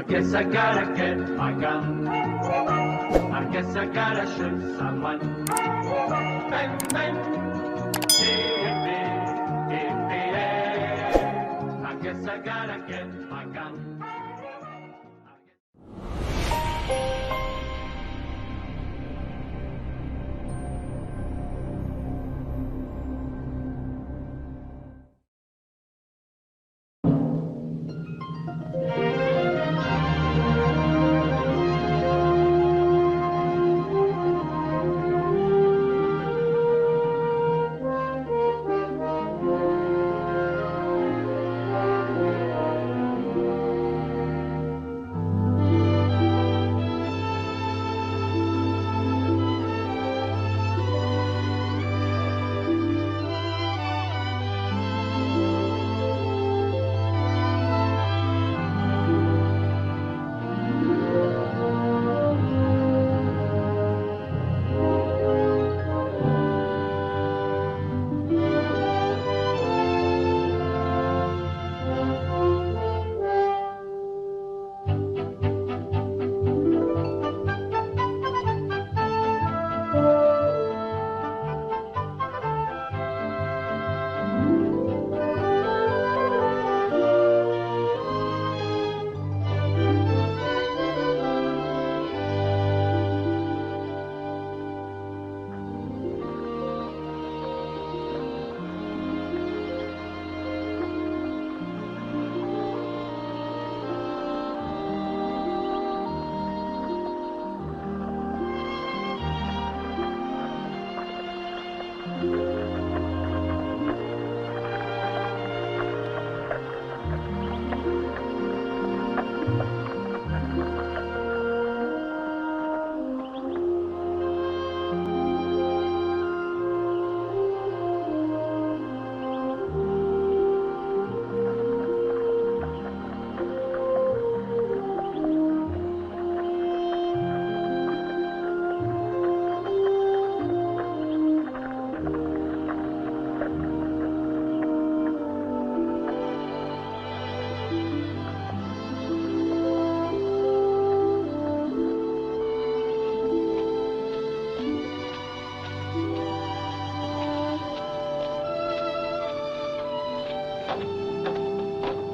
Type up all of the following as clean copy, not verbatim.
guess I gotta get my gun. I guess I gotta shoot someone. Bang, bang. Yippee-yippee-yay. I guess I gotta get my gun.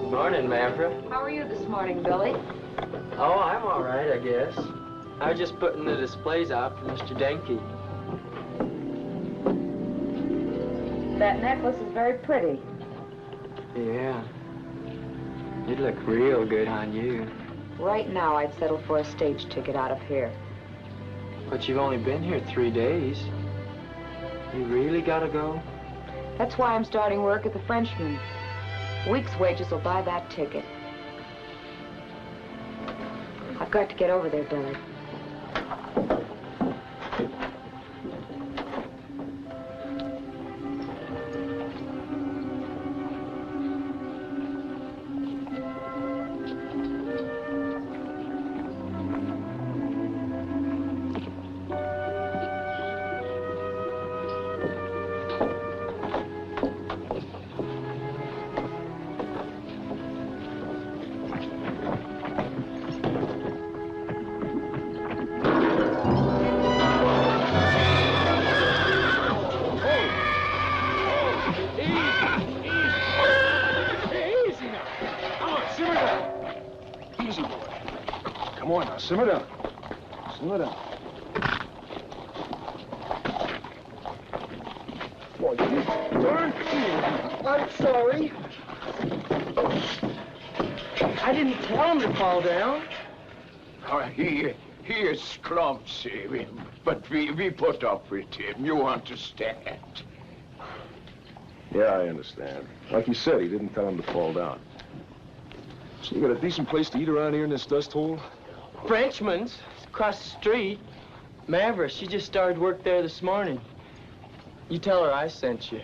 Morning, Mavra. How are you this morning, Billy? Oh, I'm all right, I guess. I was just putting the displays out for Mr. Denke. That necklace is very pretty. Yeah. It'd look real good on you. Right now, I'd settle for a stage ticket out of here. But you've only been here 3 days. You really gotta go? That's why I'm starting work at the Frenchman. Week's wages will buy that ticket. I've got to get over there, Billy. Simmer down. Simmer down. Boy, you darn fool. I'm sorry. I didn't tell him to fall down. Oh, he is clumsy, but we put up with him. You understand? Yeah, I understand. Like you said, he didn't tell him to fall down. So you got a decent place to eat around here in this dust hole? Frenchman's, across the street. Mavra, she just started work there this morning. You tell her I sent you.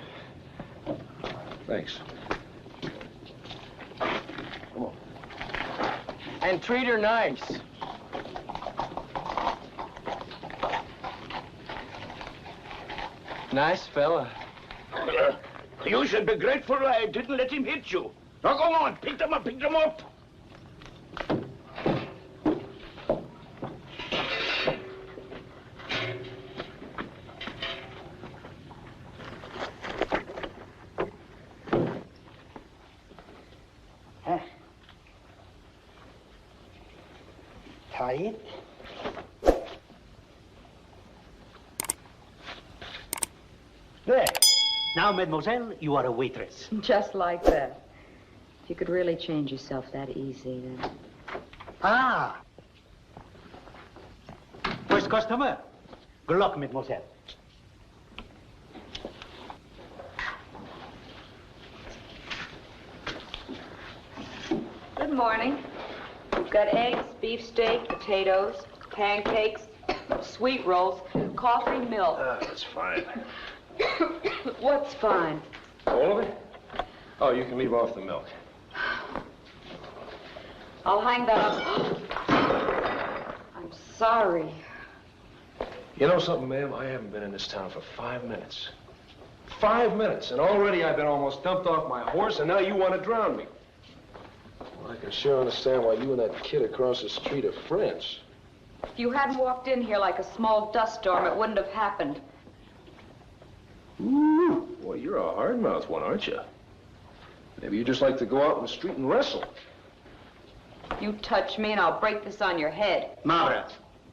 Thanks. Come on. And treat her nice. Nice fella. You should be grateful I didn't let him hit you. Now go on, pick them up, pick them up. Try it. There. Now, mademoiselle, you are a waitress. Just like that. If you could really change yourself that easy, then. Ah. First customer. Good luck, mademoiselle. Good morning. We've got eggs, beefsteak, potatoes, pancakes, sweet rolls, coffee, milk. That's fine. What's fine? All of it? Oh, you can leave off the milk. I'll hang that up. I'm sorry. You know something, ma'am? I haven't been in this town for 5 minutes. 5 minutes, and already I've been almost dumped off my horse, and now you want to drown me. Well, I can sure understand why you and that kid across the street are friends. If you hadn't walked in here like a small dust storm, it wouldn't have happened. Ooh, boy, you're a hard-mouthed one, aren't you? Maybe you just like to go out in the street and wrestle. You touch me and I'll break this on your head. Mara,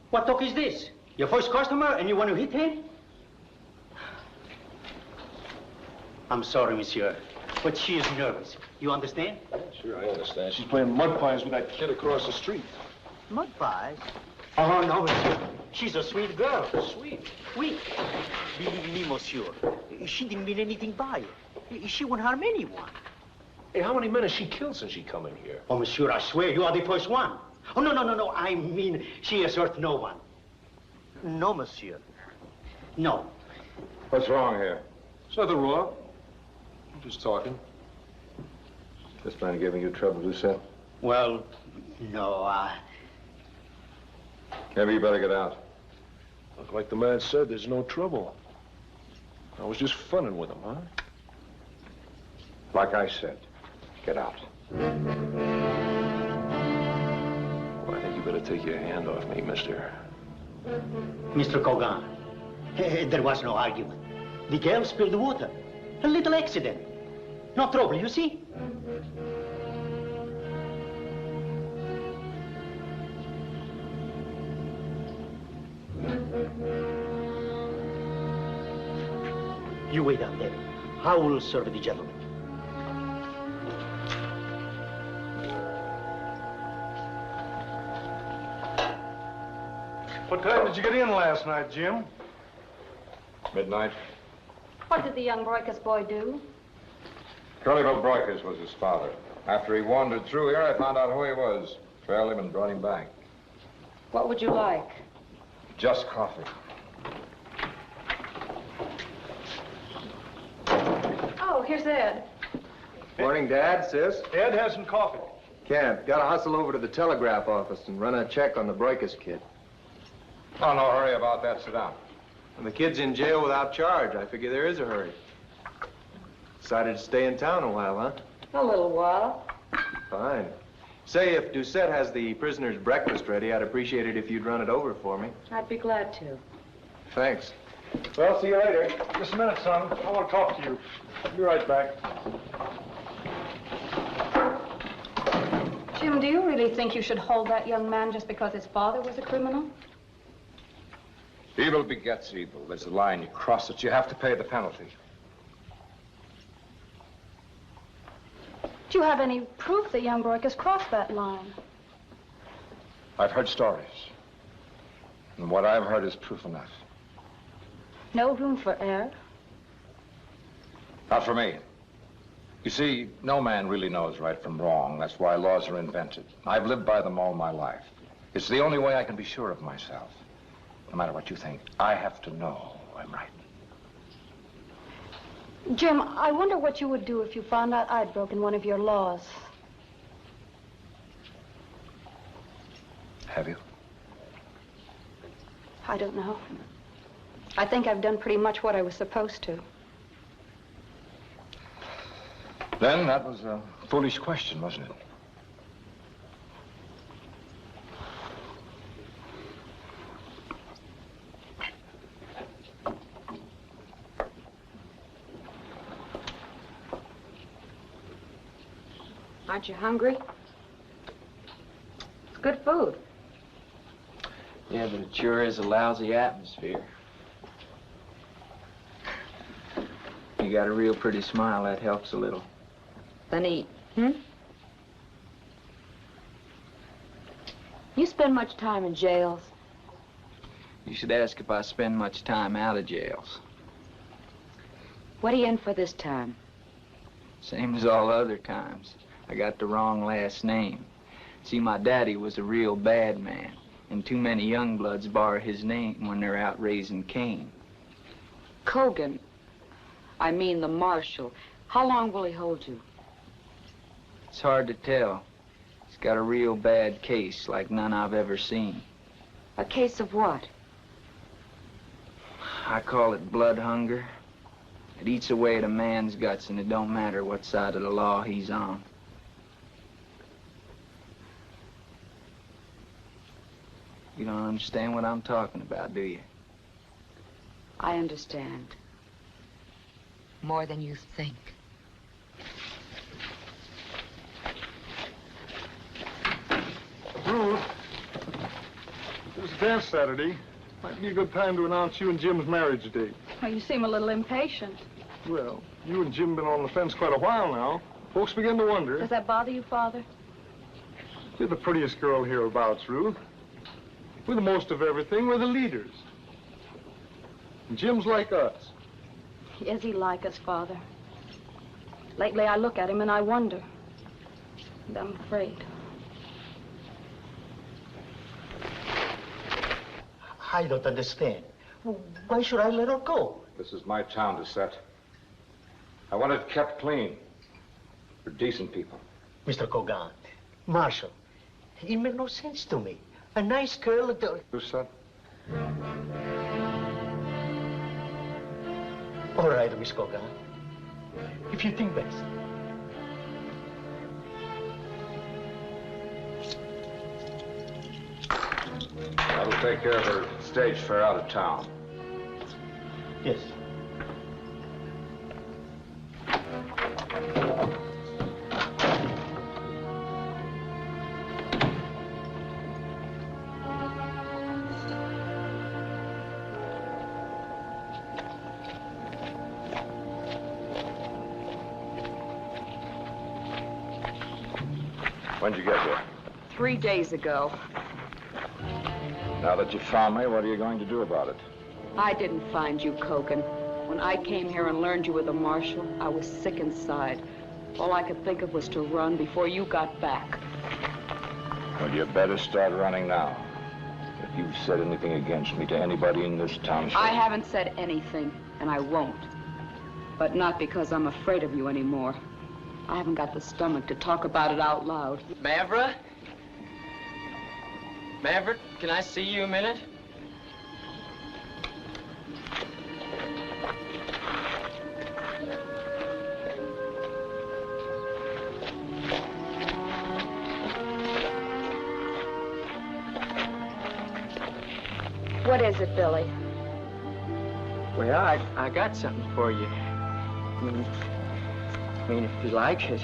what talk is this? Your first customer and you want to hit him? I'm sorry, monsieur, but she is nervous. You understand? Yeah, sure, I understand. She's playing mud pies with that kid across the street. Mud pies? Oh, no, monsieur. She's a sweet girl. Sweet. Sweet. Believe me, monsieur, she didn't mean anything by it. She won't harm anyone. Hey, how many men has she killed since she come in here? Oh, monsieur, I swear, you are the first one. Oh, no. I mean, she has hurt no one. No, monsieur. No. What's wrong here? There's nothing wrong. I'm just talking. This man giving you trouble, Lucette? Well, no, Maybe you better get out. Look, like the man said, there's no trouble. I was just funning with him, huh? Like I said, get out. Well, I think you better take your hand off me, mister. Mr. Kougan, there was no argument. The girl spilled the water. A little accident. No trouble, you see? You wait out there. I will serve the gentleman. What time did you get in last night, Jim? Midnight. What did the young Broikis boy do? Curlyville Broikis was his father. After he wandered through here, I found out who he was. Trailed him and brought him back. What would you like? Just coffee. Oh, here's Ed. Morning, Dad, sis. Ed has some coffee. Can't. Gotta hustle over to the telegraph office and run a check on the Broikis kid. Oh, no hurry about that. Sit down. And the kid's in jail without charge. I figure there is a hurry. Decided to stay in town a while, huh? A little while. Fine. Say, if Doucette has the prisoner's breakfast ready, I'd appreciate it if you'd run it over for me. I'd be glad to. Thanks. Well, see you later. Just a minute, son. I want to talk to you. Be right back. Jim, do you really think you should hold that young man just because his father was a criminal? Evil begets evil. There's a line. You cross it, you have to pay the penalty. Do you have any proof that young Broikis crossed that line? I've heard stories. And what I've heard is proof enough. No room for error? Not for me. You see, no man really knows right from wrong. That's why laws are invented. I've lived by them all my life. It's the only way I can be sure of myself. No matter what you think, I have to know I'm right. Jim, I wonder what you would do if you found out I'd broken one of your laws. Have you? I don't know. I think I've done pretty much what I was supposed to. Then that was a foolish question, wasn't it? Aren't you hungry? It's good food. Yeah, but it sure is a lousy atmosphere. You got a real pretty smile, that helps a little. Then eat, You spend much time in jails? You should ask if I spend much time out of jails. What are you in for this time? Same as all other times. I got the wrong last name. See, my daddy was a real bad man, and too many young bloods borrow his name when they're out raising Cain. Koogan. I mean the marshal. How long will he hold you? It's hard to tell. He's got a real bad case, like none I've ever seen. A case of what? I call it blood hunger. It eats away at a man's guts, and it don't matter what side of the law he's on. You don't understand what I'm talking about, do you? I understand. More than you think. Ruth, there's a dance Saturday. Might be a good time to announce you and Jim's marriage date. Oh, you seem a little impatient. Well, you and Jim been on the fence quite a while now. Folks begin to wonder. Does that bother you, Father? You're the prettiest girl hereabouts, Ruth. We're the most of everything. We're the leaders. And Jim's like us. Is he like us, Father? Lately, I look at him and I wonder. And I'm afraid. I don't understand. Why should I let her go? This is my town to set. I want it kept clean. For decent people. Mr. Koogan, Marshal, it made no sense to me. A nice girl... Who said? All right, Miss Koogan. If you think best. That'll take care of her stage fare out of town. Yes. When'd you get here? 3 days ago. Now that you found me, what are you going to do about it? I didn't find you, Koogan. When I came here and learned you were the marshal, I was sick inside. All I could think of was to run before you got back. Well, you better start running now. If you've said anything against me to anybody in this township... I haven't said anything, and I won't. But not because I'm afraid of you anymore. I haven't got the stomach to talk about it out loud. Mavra? Maverick, can I see you a minute? What is it, Billy? Well, I got something for you. I mean, if you like it.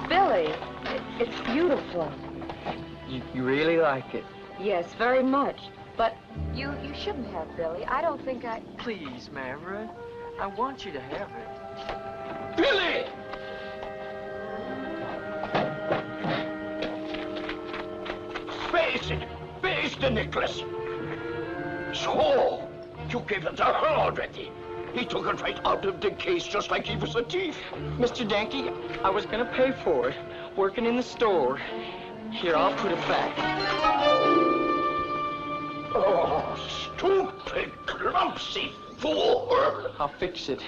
Billy, it's beautiful. You really like it? Yes, very much. But you shouldn't have, Billy. I don't think I... Please, Mavra. I want you to have it. Billy! Where's the necklace? So, you gave it to her already. He took it right out of the case just like he was a thief. Mr. Danke, I was gonna pay for it, working in the store. Here, I'll put it back. Oh, stupid, clumsy fool! I'll fix it.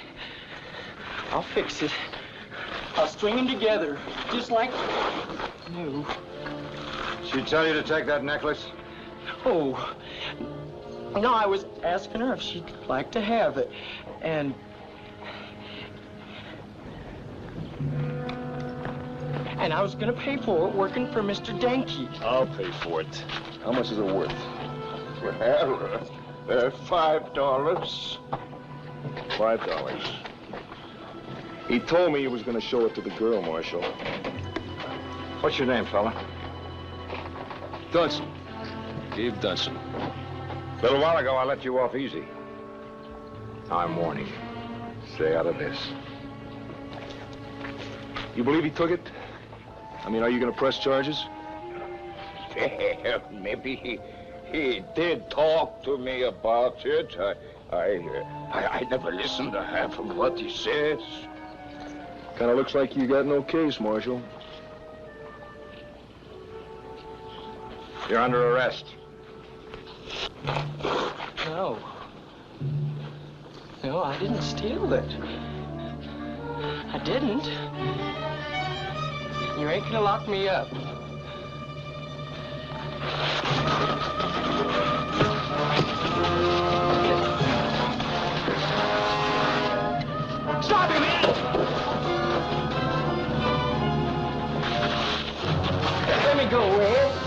I'll fix it. I'll string them together, just like new. She tell you to take that necklace? Oh, no, I was asking her if she'd like to have it, and I was gonna pay for it working for Mr. Danke. I'll pay for it. How much is it worth? Well, $5. $5. He told me he was going to show it to the girl, Marshal. What's your name, fella? Dunson. Gabe Dunson. A little while ago, I let you off easy. Now I'm warning you. Stay out of this. You believe he took it? I mean, are you going to press charges? Well, maybe he did talk to me about it. I never listened to half of what he says. Kind of looks like you got no case, Marshal. You're under arrest. No. No, I didn't steal it. I didn't. You ain't gonna lock me up. Stop him, man! Let me go, Ed.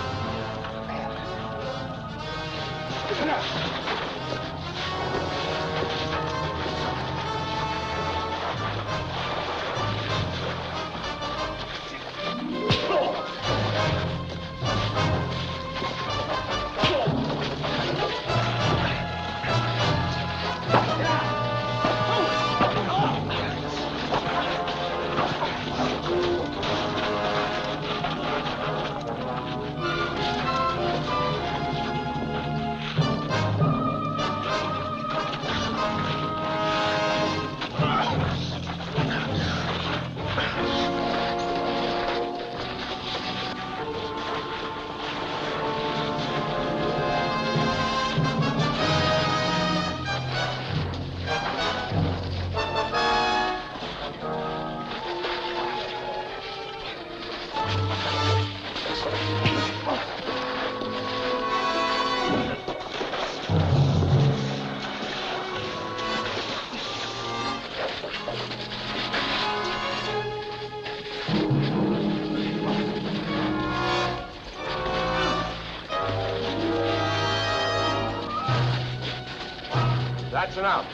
That's enough.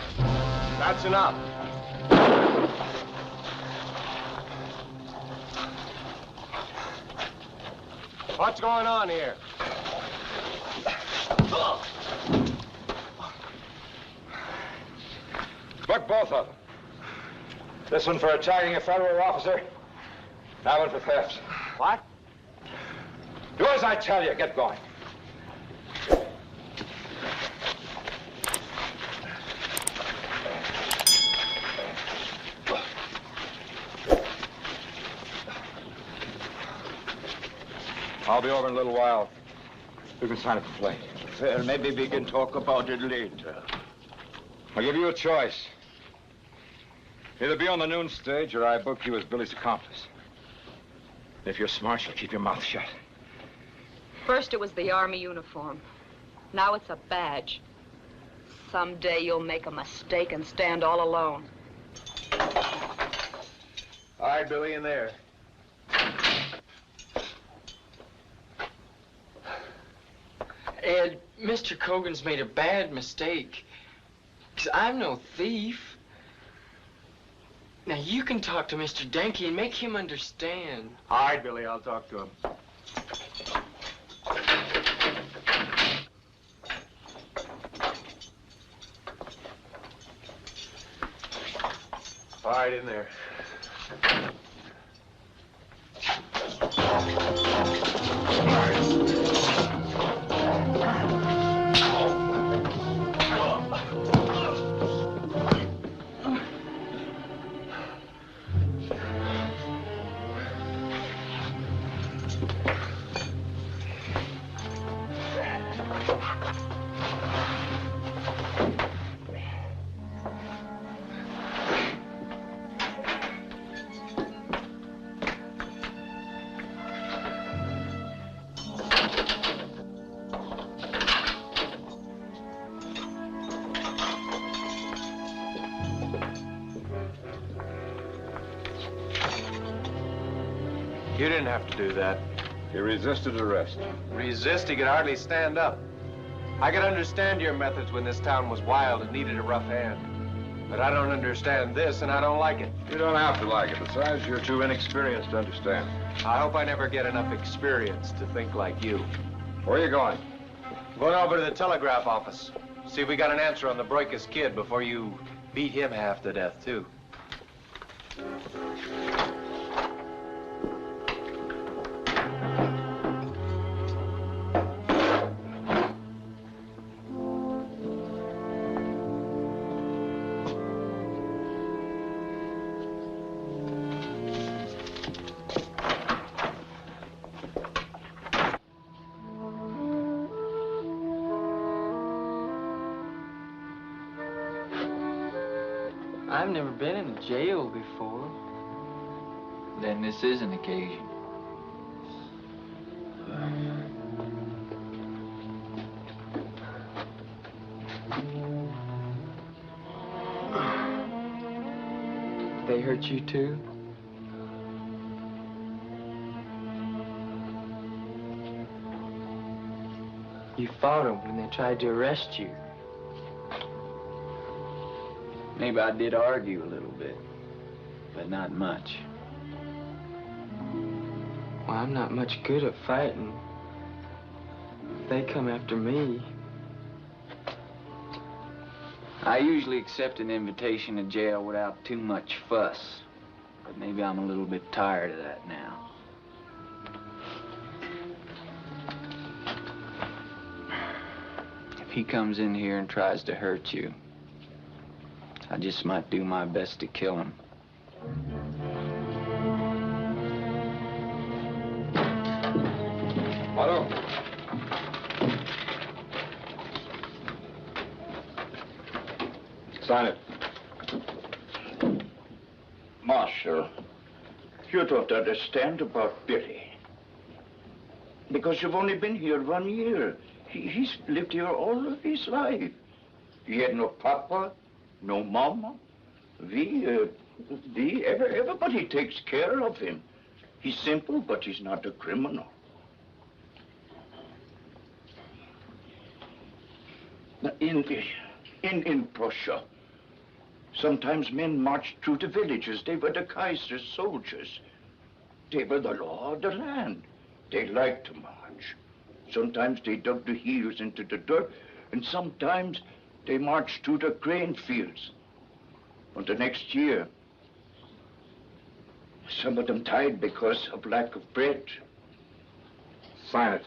That's enough. What's going on here? Book both of them. This one for attacking a federal officer, that one for theft. What? Do as I tell you. Get going. I'll be over in a little while. You can sign a complaint. Well, maybe we can talk about it later. I'll give you a choice. Either be on the noon stage or I book you as Billy's accomplice. If you're smart, you'll keep your mouth shut. First it was the Army uniform. Now it's a badge. Someday you'll make a mistake and stand all alone. All right, Billy, in there. Ed, Mr. Cogan's made a bad mistake. Because I'm no thief. Now, you can talk to Mr. Denke and make him understand. All right, Billy, I'll talk to him. All right, in there. You didn't have to do that. He resisted arrest. Resist? He could hardly stand up. I could understand your methods when this town was wild and needed a rough hand. But I don't understand this, and I don't like it. You don't have to like it. Besides, you're too inexperienced to understand. I hope I never get enough experience to think like you. Where are you going? I'm going over to the telegraph office. See if we got an answer on the Broucks kid before you beat him half to death, too. I've never been in a jail before. Then this is an occasion. They hurt you too? You fought them when they tried to arrest you. Maybe I did argue a little bit, but not much. Well, I'm not much good at fighting. If they come after me. I usually accept an invitation to jail without too much fuss, but maybe I'm a little bit tired of that now. If he comes in here and tries to hurt you, I just might do my best to kill him. Otto. Sign it. Marshal, you don't understand about Billy. Because you've only been here 1 year. He's lived here all of his life. He had no papa, no mama. Everybody takes care of him. He's simple, but he's not a criminal. In Prussia, sometimes men marched through the villages. They were the Kaiser's soldiers. They were the law of the land. They liked to march. Sometimes they dug the heels into the dirt, and sometimes they marched through the grain fields. And the next year, some of them died because of lack of bread. Sign it.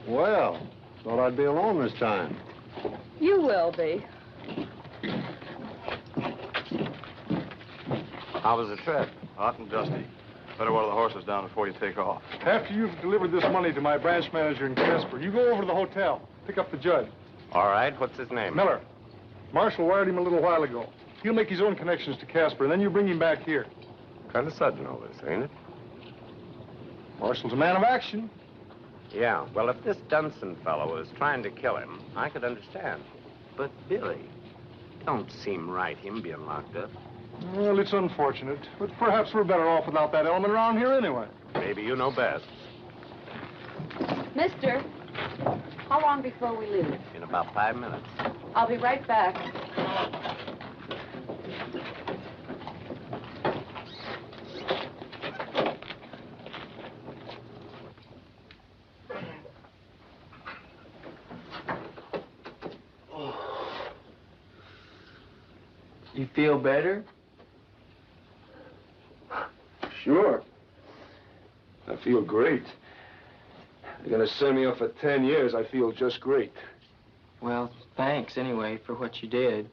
Well, thought I'd be alone this time. You will be. How was the trip? Hot and dusty. Better water the horses down before you take off. After you've delivered this money to my branch manager in Casper, you go over to the hotel, pick up the judge. All right. What's his name? Miller. Marshal wired him a little while ago. He'll make his own connections to Casper, and then you bring him back here. Kind of sudden, all this, ain't it? Marshal's a man of action. Yeah. Well, if this Dunson fellow was trying to kill him, I could understand. But Billy, don't seem right, him being locked up. Well, it's unfortunate, but perhaps we're better off without that element around here anyway. Maybe you know best. Mister, how long before we leave? In about 5 minutes. I'll be right back. You feel better? Sure. I feel great. They're gonna send me off for 10 years. I feel just great. Well, thanks anyway for what you did.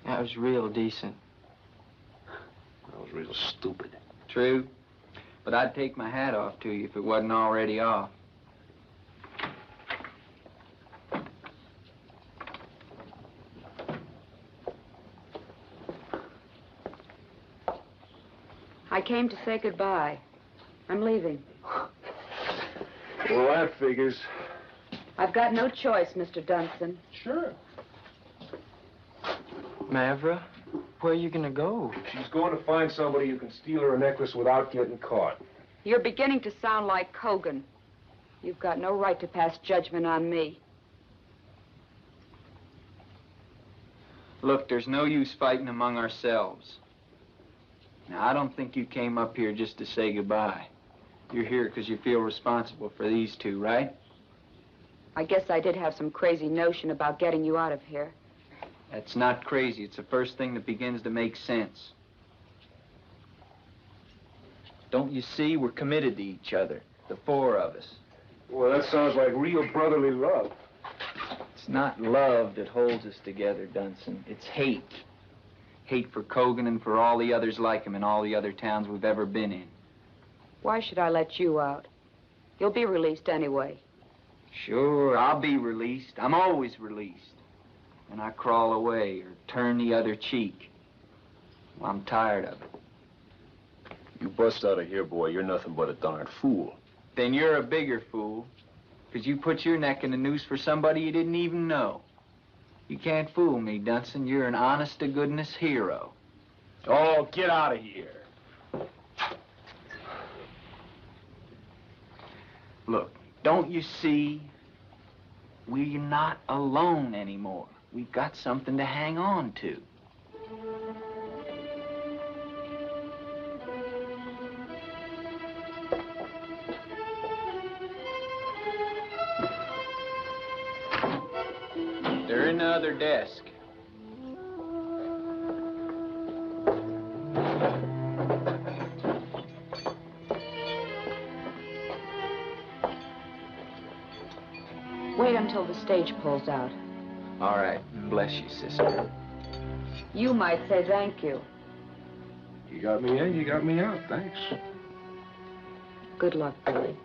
That was real decent. That was real stupid. True. But I'd take my hat off to you if it wasn't already off. I came to say goodbye. I'm leaving. Well, that figures. I've got no choice, Mr. Dunstan. Sure. Mavra, where are you gonna go? She's going to find somebody who can steal her a necklace without getting caught. You're beginning to sound like Kogan. You've got no right to pass judgment on me. Look, there's no use fighting among ourselves. Now, I don't think you came up here just to say goodbye. You're here because you feel responsible for these two, right? I guess I did have some crazy notion about getting you out of here. That's not crazy. It's the first thing that begins to make sense. Don't you see? We're committed to each other, the four of us. Well, that sounds like real brotherly love. It's not love that holds us together, Dunstan. It's hate. Hate for Kogan and for all the others like him in all the other towns we've ever been in. Why should I let you out? You'll be released anyway. Sure, I'll be released. I'm always released. And I crawl away or turn the other cheek. Well, I'm tired of it. You bust out of here, boy, you're nothing but a darn fool. Then you're a bigger fool, because you put your neck in the noose for somebody you didn't even know. You can't fool me, Dunstan. You're an honest-to-goodness hero. Oh, get out of here. Look, don't you see? We're not alone anymore. We've got something to hang on to. They're in the other desk. Wait until the stage pulls out. All right. Bless you, sister. You might say thank you. You got me in, you got me out. Thanks. Good luck, Billy.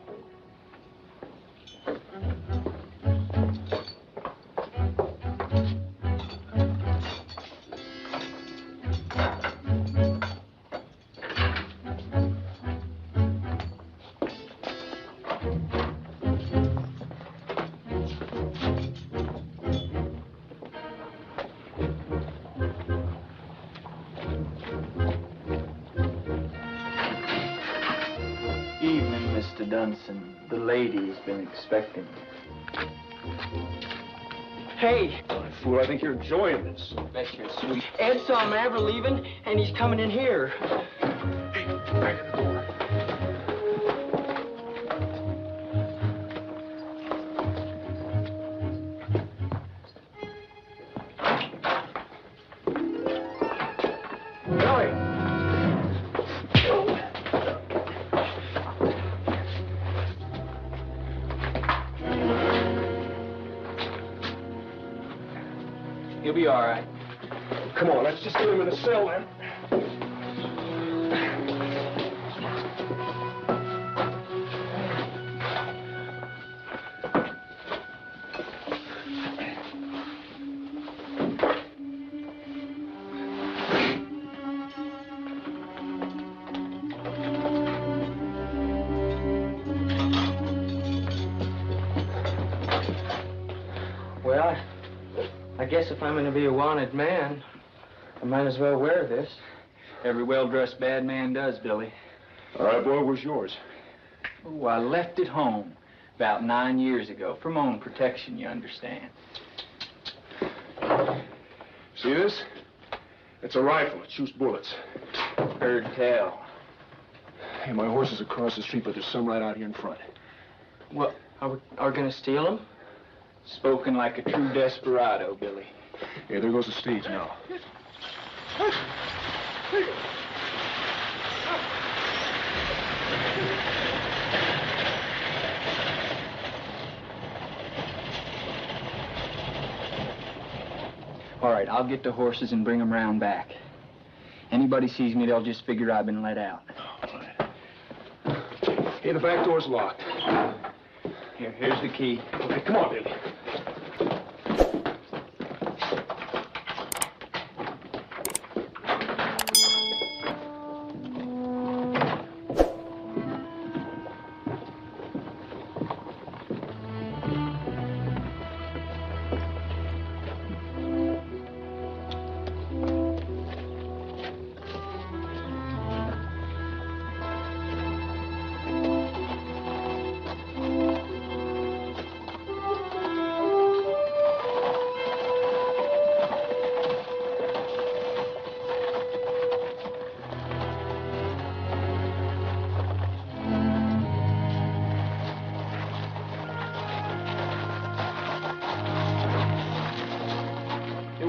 Dunstan, the lady has been expecting me. Hey! Fool, I think you're enjoying this. Bet you're sweet. Ed saw Mavra leaving, and he's coming in here. Hey, back of the door. He'll be all right. Come on, let's just get him in the cell, then. Well, I guess if I'm going to be a wanted man, I might as well wear this. Every well-dressed bad man does, Billy. All right, boy, where's yours? Oh, I left it home about 9 years ago. For my own protection, you understand. See this? It's a rifle. It shoots bullets. Heard tell. Hey, my horse is across the street, but there's some right out here in front. What? Are we going to steal them? Spoken like a true desperado, Billy. Yeah, there goes the stage now. All right, I'll get the horses and bring them round back. Anybody sees me, they'll just figure I've been let out. All right. Hey, the back door's locked. Here's the key. Okay, come on, Billy.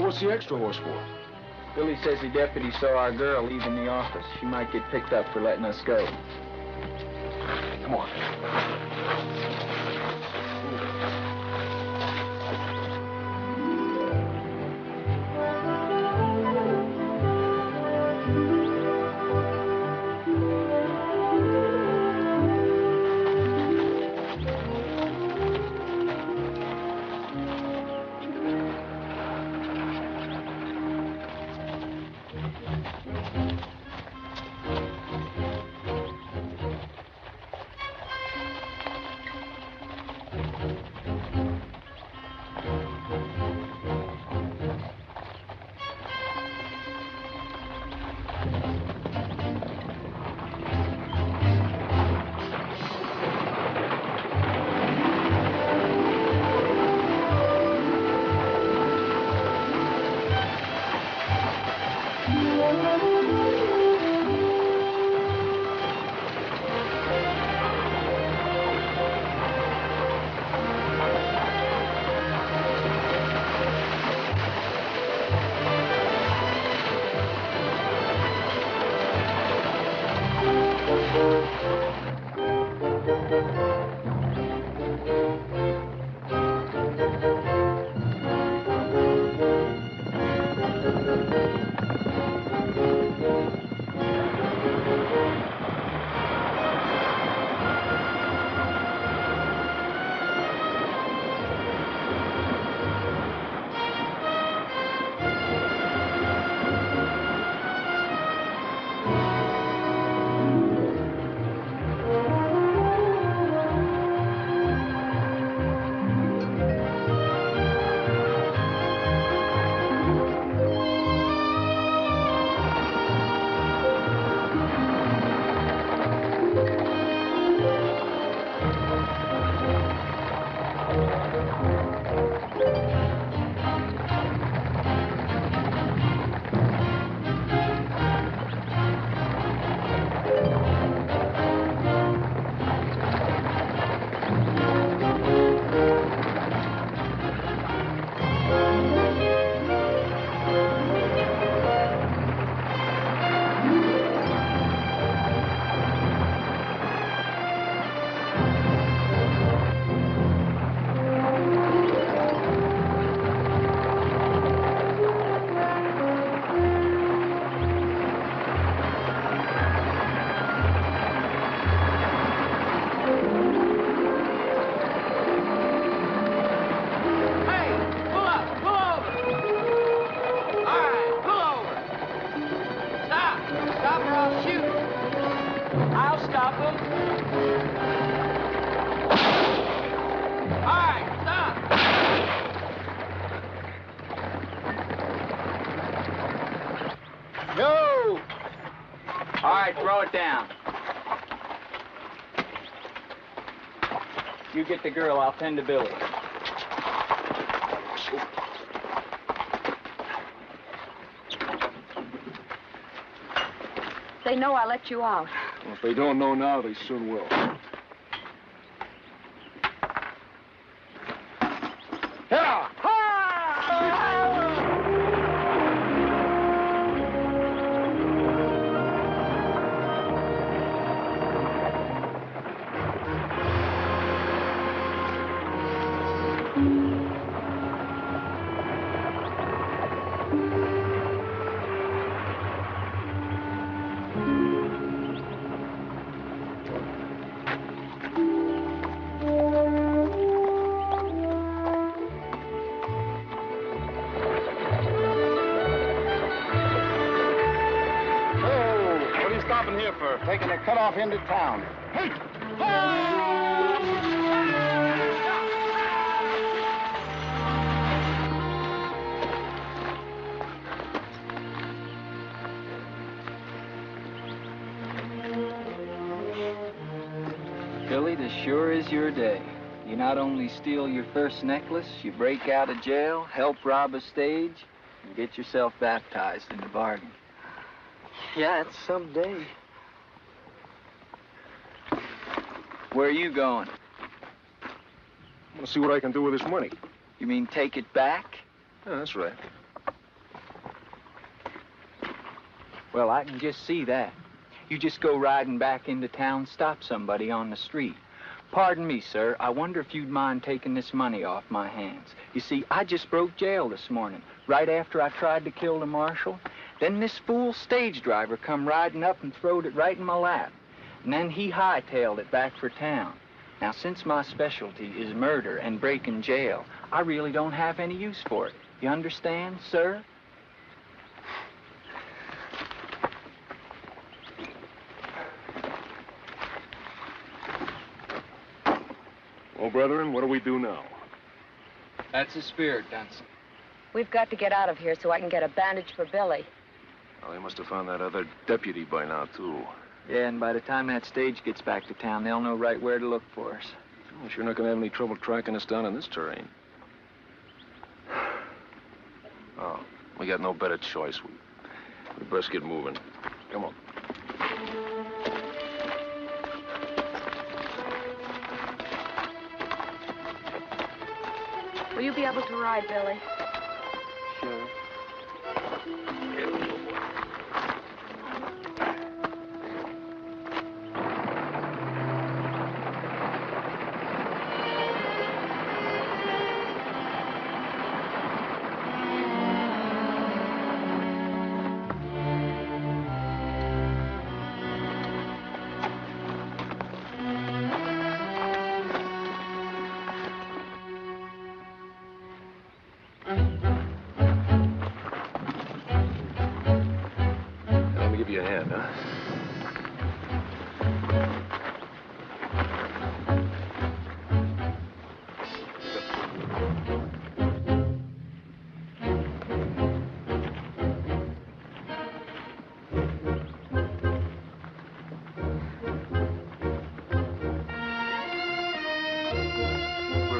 What's the extra horse for? Billy says the deputy saw our girl leaving the office. She might get picked up for letting us go. Come on. Throw it down. You get the girl, I'll tend to Billy. They know I let you out. Well, if they don't know now, they soon will. taking a cutoff into town. Hey! Billy, this sure is your day. You not only steal your first necklace, you break out of jail, help rob a stage, and get yourself baptized in the bargain. Yeah, it's some day. Where are you going? I want to see what I can do with this money. You mean take it back? Yeah, that's right. Well, I can just see that. You just go riding back into town, stop somebody on the street. Pardon me, sir. I wonder if you'd mind taking this money off my hands. You see, I just broke jail this morning, right after I tried to kill the marshal. Then this fool stage driver come riding up and throwed it right in my lap. And then he hightailed it back for town. Now, since my specialty is murder and breaking jail, I really don't have any use for it. You understand, sir? Well, brethren, what do we do now? That's the spirit, Dunson. We've got to get out of here so I can get a bandage for Billy. Well, they must have found that other deputy by now, too. Yeah, and by the time that stage gets back to town, they'll know right where to look for us. Well, sure not going to have any trouble tracking us down in this terrain. Oh, we got no better choice. We best get moving. Come on. Will you be able to ride, Billy? Sure.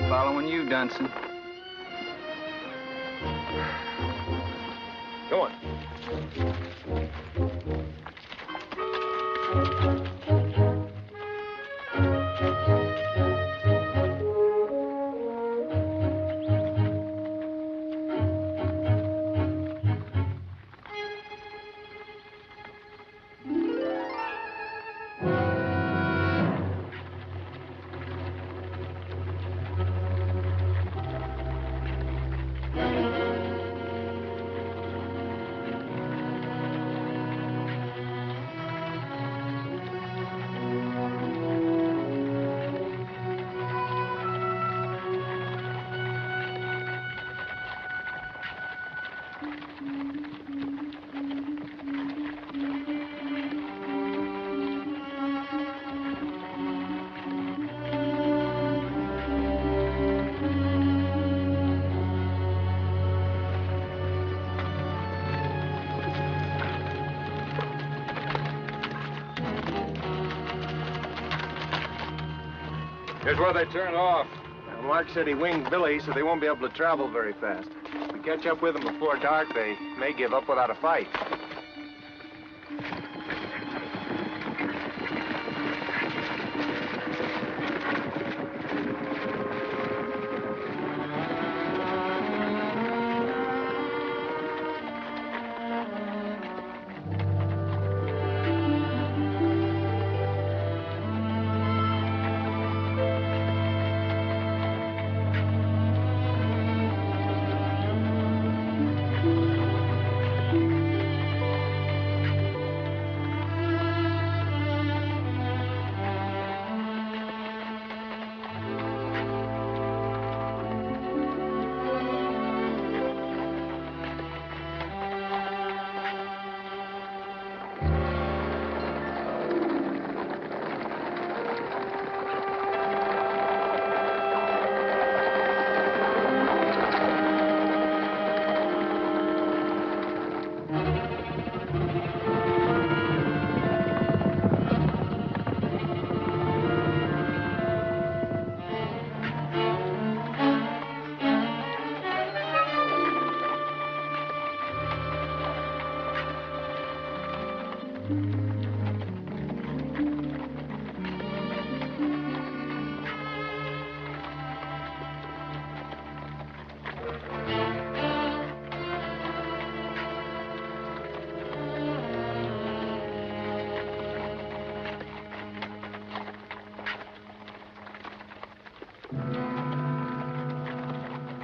Following you, Dunson. Go on. Here's where they turn off. Well, Mark said he winged Billy, so they won't be able to travel very fast. If we catch up with them before dark, they may give up without a fight.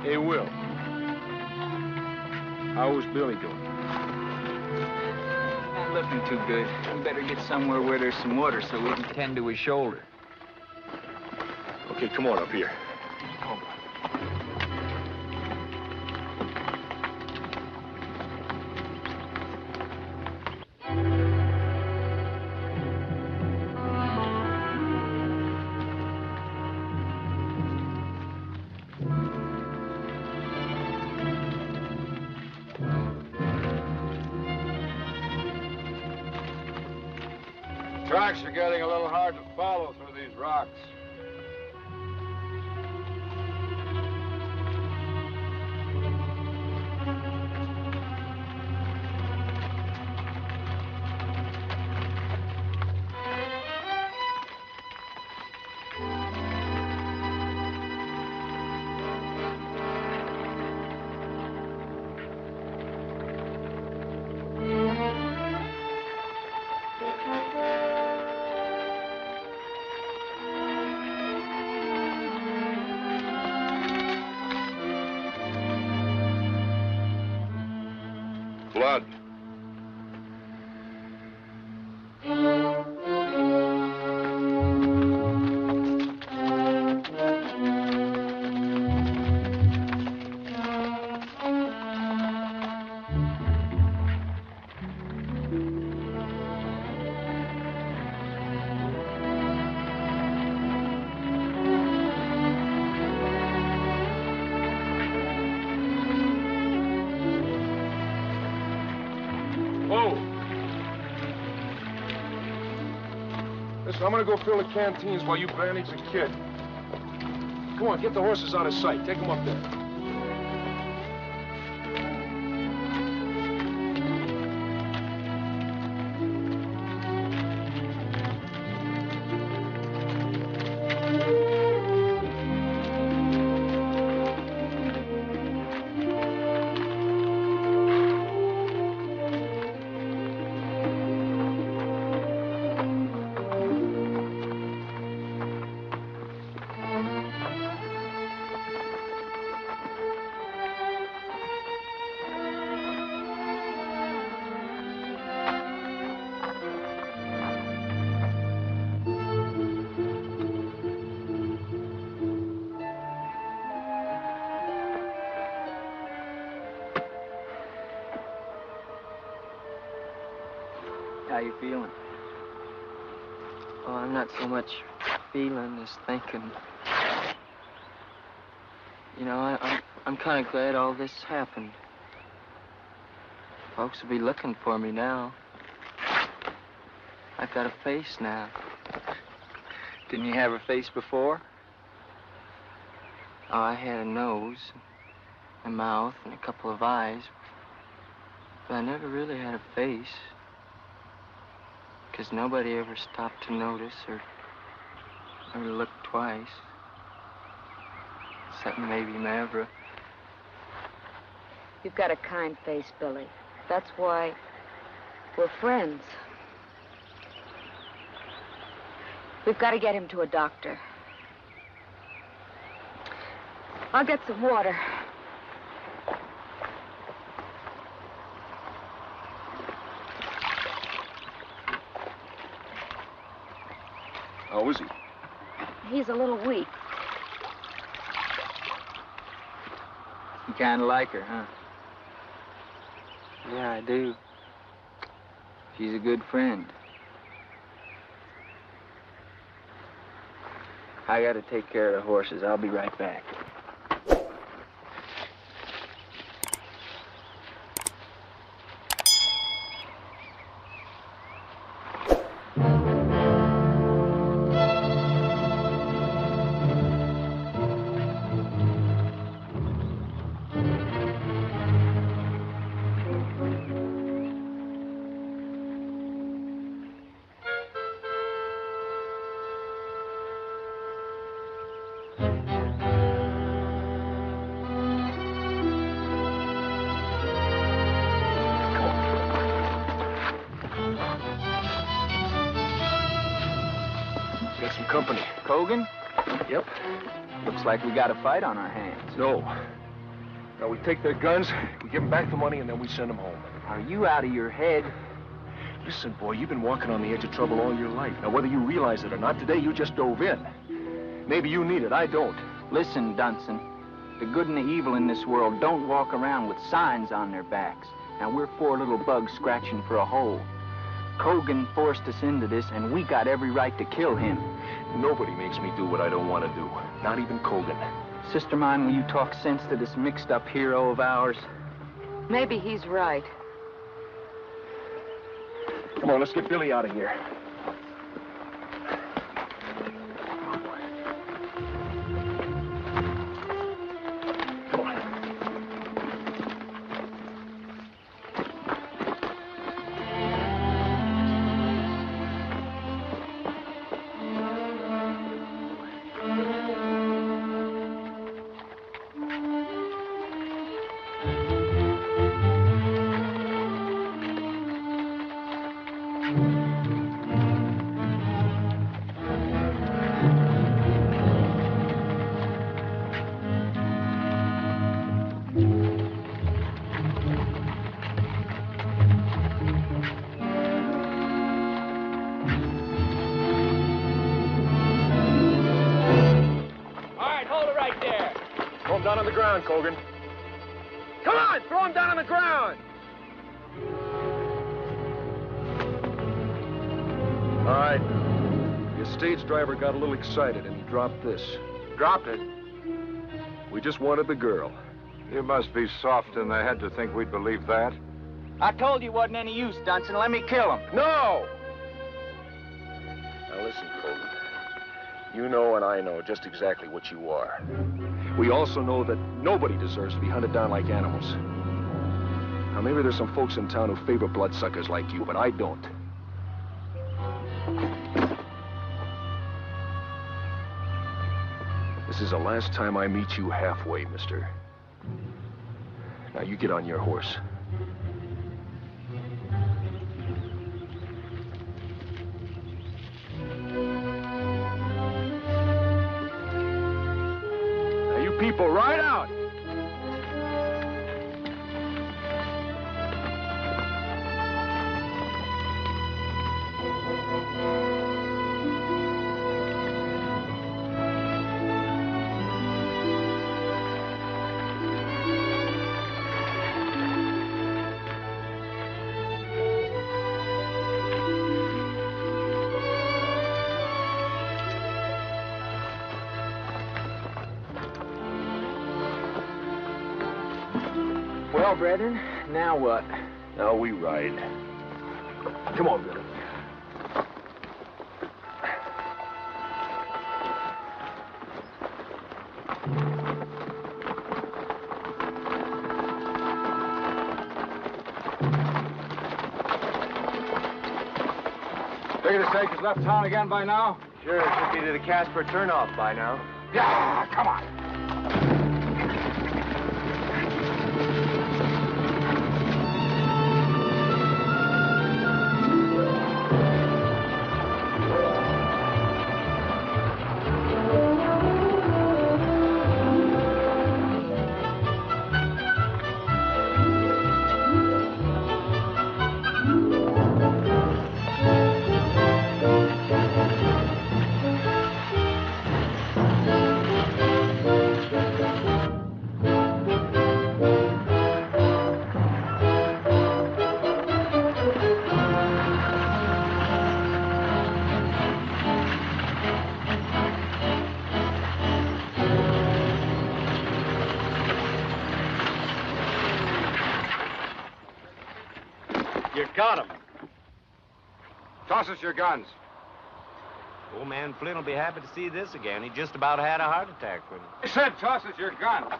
Hey, Will. How was Billy doing? Not looking too good. We better get somewhere where there's some water so we can tend to his shoulder. Okay, come on up here. Tracks are getting a little hard to follow through these rocks. Blood. I'm gonna go fill the canteens while you bandage the kid. Come on, get the horses out of sight. Take them up there. How you feeling? Oh, I'm not so much feeling as thinking. You know, I'm kind of glad all this happened. Folks will be looking for me now. I've got a face now. Didn't you have a face before? Oh, I had a nose, a mouth, and a couple of eyes. But I never really had a face. Because nobody ever stopped to notice or look twice. Except maybe Mavra. You've got a kind face, Billy. That's why we're friends. We've got to get him to a doctor. I'll get some water. How is he? He's a little weak. You kind of like her, huh? Yeah, I do. She's a good friend. I gotta take care of the horses. I'll be right back. Company. Kogan? Yep. Looks like we got a fight on our hands. No. Now, we take their guns, we give them back the money, and then we send them home. Are you out of your head? Listen, boy, you've been walking on the edge of trouble all your life. Now, whether you realize it or not, today you just dove in. Maybe you need it, I don't. Listen, Dunson. The good and the evil in this world don't walk around with signs on their backs. Now, we're four little bugs scratching for a hole. Kogan forced us into this, and we got every right to kill him. Nobody makes me do what I don't want to do. Not even Kogan. Sister mine, will you talk sense to this mixed-up hero of ours? Maybe he's right. Come on, let's get Billy out of here. Down on the ground, Kogan. Come on, throw him down on the ground! All right. Your stage driver got a little excited and he dropped this. Dropped it? We just wanted the girl. You must be soft in the head to think we'd believe that. I told you wasn't any use, Dunson. Let me kill him. No! Now listen, Kogan. You know and I know just exactly what you are. We also know that nobody deserves to be hunted down like animals. Now, maybe there's some folks in town who favor bloodsuckers like you, but I don't. This is the last time I meet you halfway, mister. Now, you get on your horse. People, ride out! Well, brethren, now what? Now we ride. Come on, Billy. Figure the stage has left town again by now? Sure, it should be to the Casper turnoff by now. Yeah, come on. Got him. Toss us your guns. Old man Flynn will be happy to see this again. He just about had a heart attack with it. I said toss us your guns.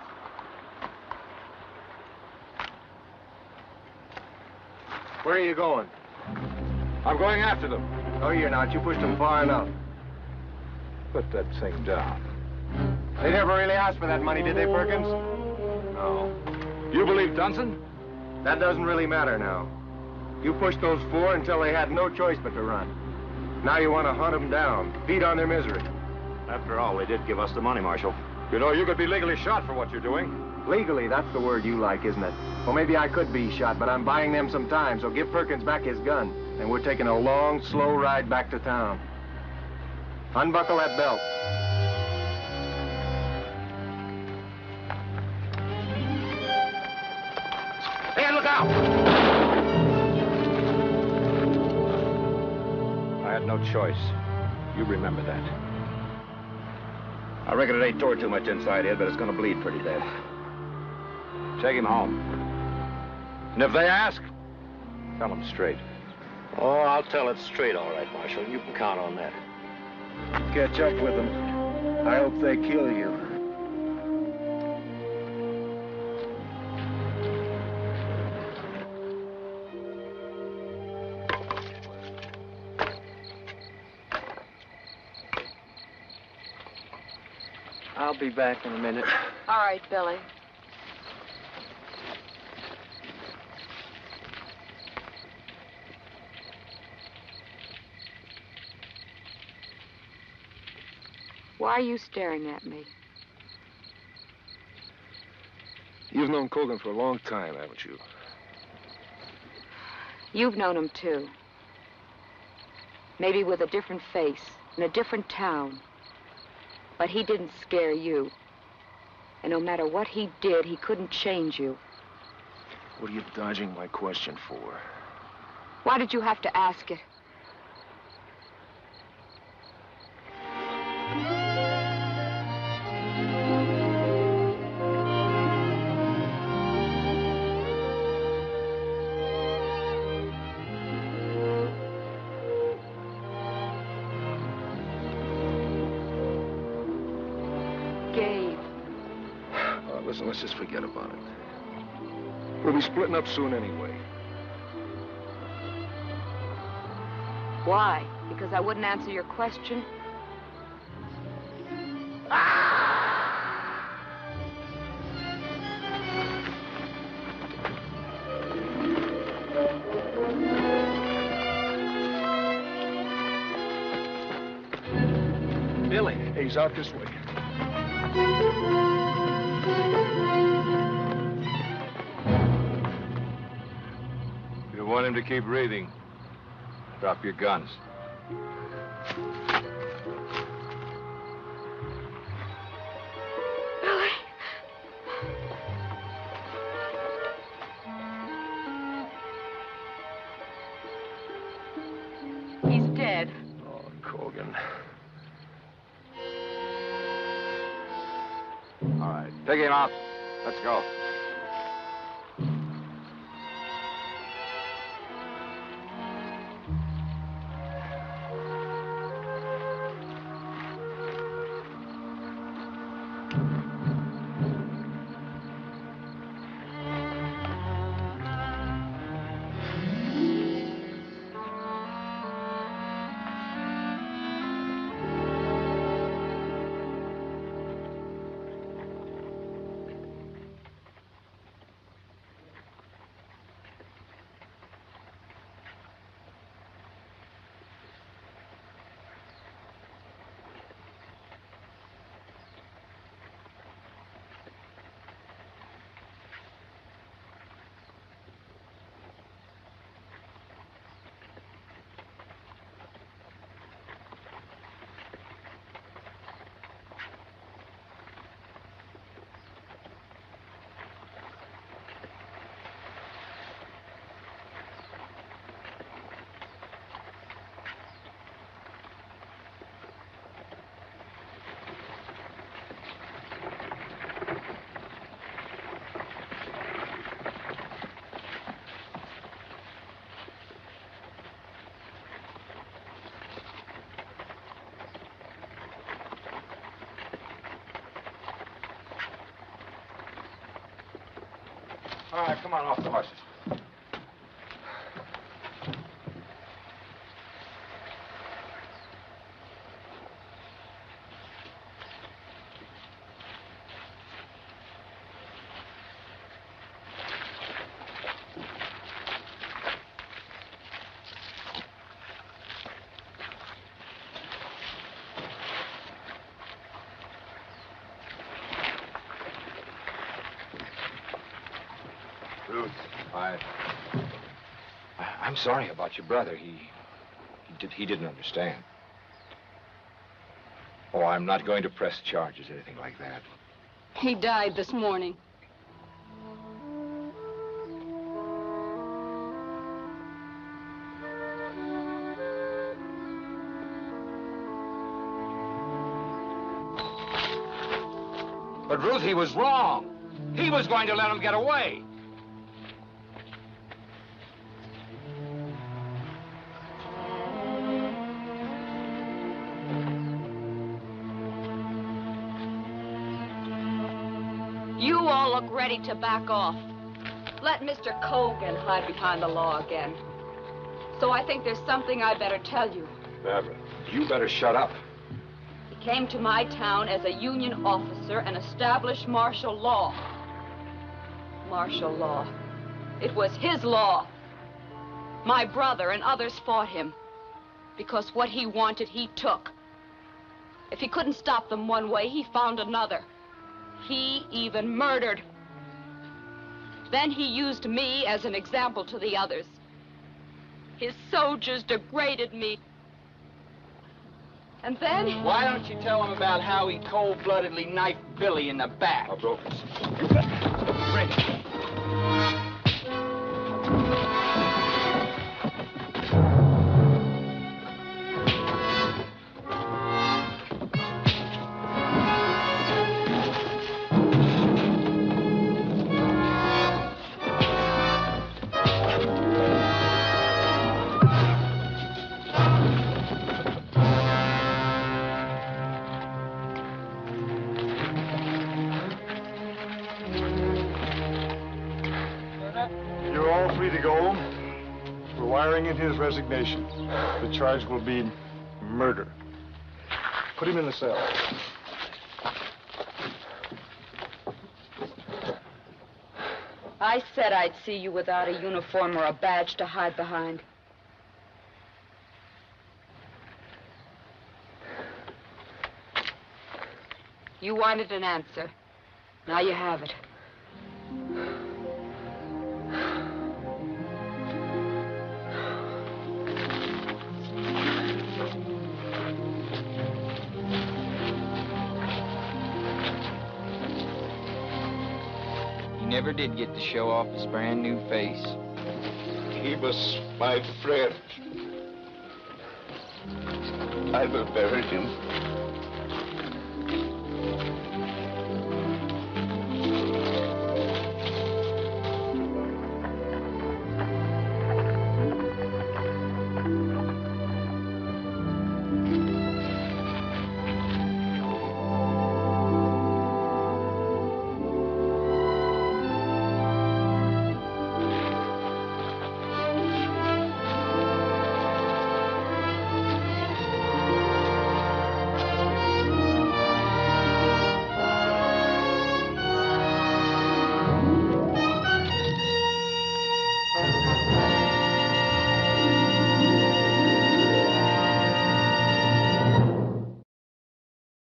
Where are you going? I'm going after them. No, you're not. You pushed them far enough. Put that thing down. They never really asked for that money, did they, Perkins? No. You believe Dunson? That doesn't really matter now. You pushed those four until they had no choice but to run. Now you want to hunt them down, feed on their misery. After all, they did give us the money, Marshal. You know, you could be legally shot for what you're doing. Legally, that's the word you like, isn't it? Well, maybe I could be shot, but I'm buying them some time, so give Perkins back his gun. And we're taking a long, slow ride back to town. Unbuckle that belt. Hey, look out! I had no choice. You remember that. I reckon it ain't tore too much inside here, but it's gonna bleed pretty bad. Take him home. And if they ask, tell them straight. Oh, I'll tell it straight, all right, Marshal. You can count on that. Catch up with them. I hope they kill you. I'll be back in a minute. All right, Billy. Why are you staring at me? You've known Cogan for a long time, haven't you? You've known him, too. Maybe with a different face, in a different town. But he didn't scare you. And no matter what he did, he couldn't change you. What are you dodging my question for? Why did you have to ask it? Listen, let's just forget about it. We'll be splitting up soon anyway. Why? Because I wouldn't answer your question? Billy. Hey, he's out this way. If you want him to keep breathing, drop your guns. Billy. He's dead. Oh, Cogan. All right, take him out. Let's go. All right, come on, off the horses. Ruth. I'm sorry about your brother. He didn't understand. Oh, I'm not going to press charges, anything like that. He died this morning. But Ruth, he was wrong. He was going to let him get away. You all look ready to back off. Let Mr. Cogan hide behind the law again. So I think there's something I better tell you. Barbara, you better shut up. He came to my town as a Union officer and established martial law. Martial law. It was his law. My brother and others fought him because what he wanted, he took. If he couldn't stop them one way, he found another. He even murdered. Then he used me as an example to the others. His soldiers degraded me. And then... Why don't you tell him about how he cold-bloodedly knifed Billy in the back? Oh, Brookes. Bring it. In his resignation. The charge will be murder. Put him in the cell. I said I'd see you without a uniform or a badge to hide behind. You wanted an answer. Now you have it. He never did get to show off his brand new face. He was my friend. I will bury him